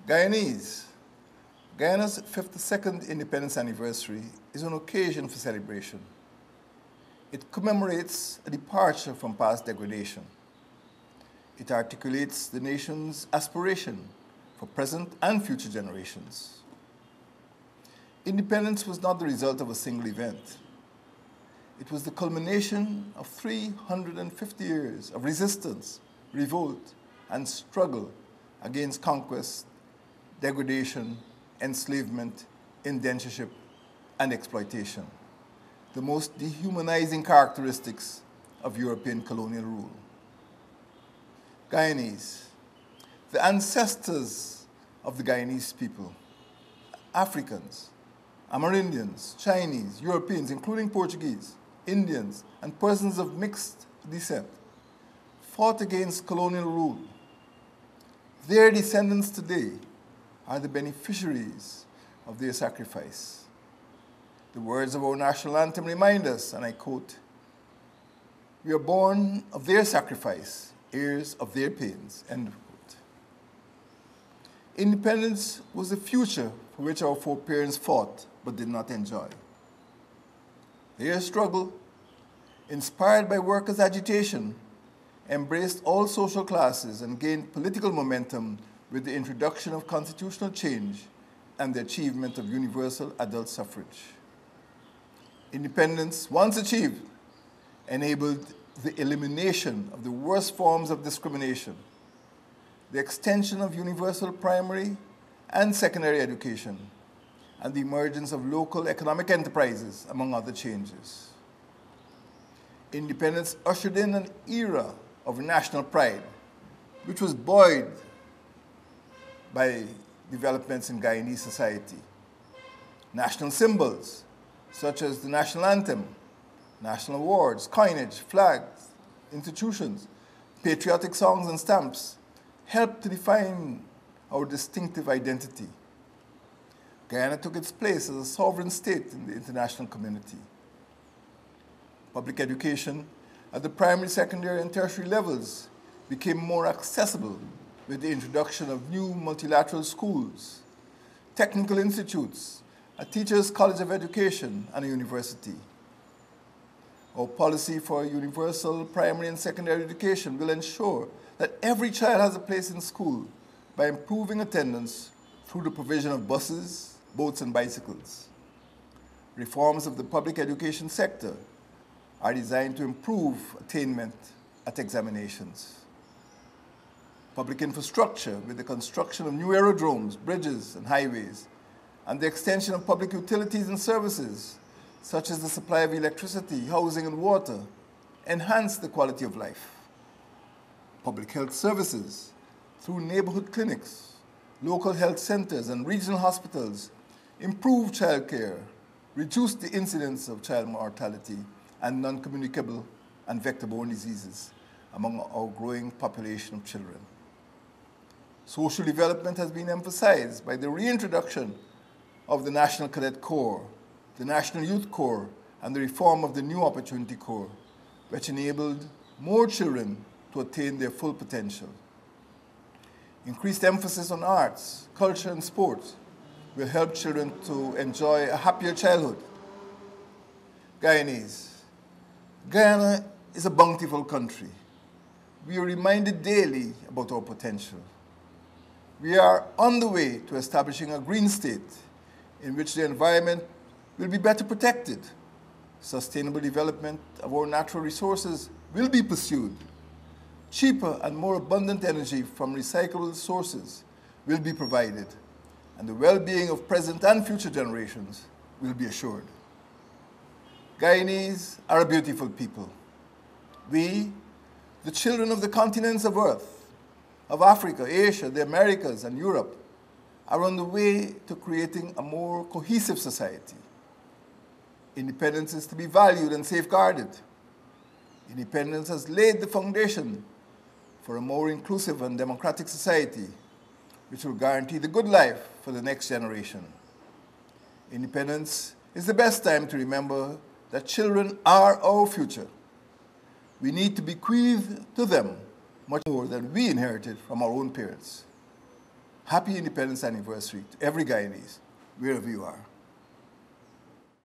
Guyanese. Guyana's 52nd independence anniversary is an occasion for celebration. It commemorates a departure from past degradation. It articulates the nation's aspiration for present and future generations. Independence was not the result of a single event. It was the culmination of 350 years of resistance, revolt, and struggle against conquest, degradation, enslavement, indentureship, and exploitation, the most dehumanizing characteristics of European colonial rule. Guyanese, the ancestors of the Guyanese people, Africans, Amerindians, Chinese, Europeans, including Portuguese, Indians, and persons of mixed descent, fought against colonial rule. Their descendants today are the beneficiaries of their sacrifice. The words of our national anthem remind us, and I quote, "We are born of their sacrifice, heirs of their pains," end quote. Independence was the future for which our foreparents fought but did not enjoy. Their struggle, inspired by workers' agitation, embraced all social classes and gained political momentum with the introduction of constitutional change and the achievement of universal adult suffrage. Independence, once achieved, enabled the elimination of the worst forms of discrimination, the extension of universal primary and secondary education, and the emergence of local economic enterprises, among other changes. Independence ushered in an era of national pride, which was buoyed by developments in Guyanese society. National symbols, such as the national anthem, national awards, coinage, flags, institutions, patriotic songs and stamps, helped to define our distinctive identity. Guyana took its place as a sovereign state in the international community. Public education at the primary, secondary, and tertiary levels became more accessible with the introduction of new multilateral schools, technical institutes, a teachers' college of education, and a university. Our policy for universal primary and secondary education will ensure that every child has a place in school by improving attendance through the provision of buses, boats, and bicycles. Reforms of the public education sector are designed to improve attainment at examinations. Public infrastructure with the construction of new aerodromes, bridges, and highways, and the extension of public utilities and services, such as the supply of electricity, housing, and water, enhance the quality of life. Public health services through neighborhood clinics, local health centers, and regional hospitals improve child care, reduce the incidence of child mortality and non-communicable and vector-borne diseases among our growing population of children. Social development has been emphasized by the reintroduction of the National Cadet Corps, the National Youth Corps, and the reform of the New Opportunity Corps, which enabled more children to attain their full potential. Increased emphasis on arts, culture, and sports will help children to enjoy a happier childhood. Guyanese. Guyana is a bountiful country. We are reminded daily about our potential. We are on the way to establishing a green state in which the environment will be better protected. Sustainable development of our natural resources will be pursued. Cheaper and more abundant energy from recyclable sources will be provided, and the well-being of present and future generations will be assured. Guyanese are a beautiful people. We, the children of the continents of Earth, of Africa, Asia, the Americas, and Europe, are on the way to creating a more cohesive society. Independence is to be valued and safeguarded. Independence has laid the foundation for a more inclusive and democratic society, which will guarantee the good life for the next generation. Independence is the best time to remember that children are our future. We need to bequeath to them much more than we inherited from our own parents. Happy Independence Anniversary to every Guyanese, wherever you are.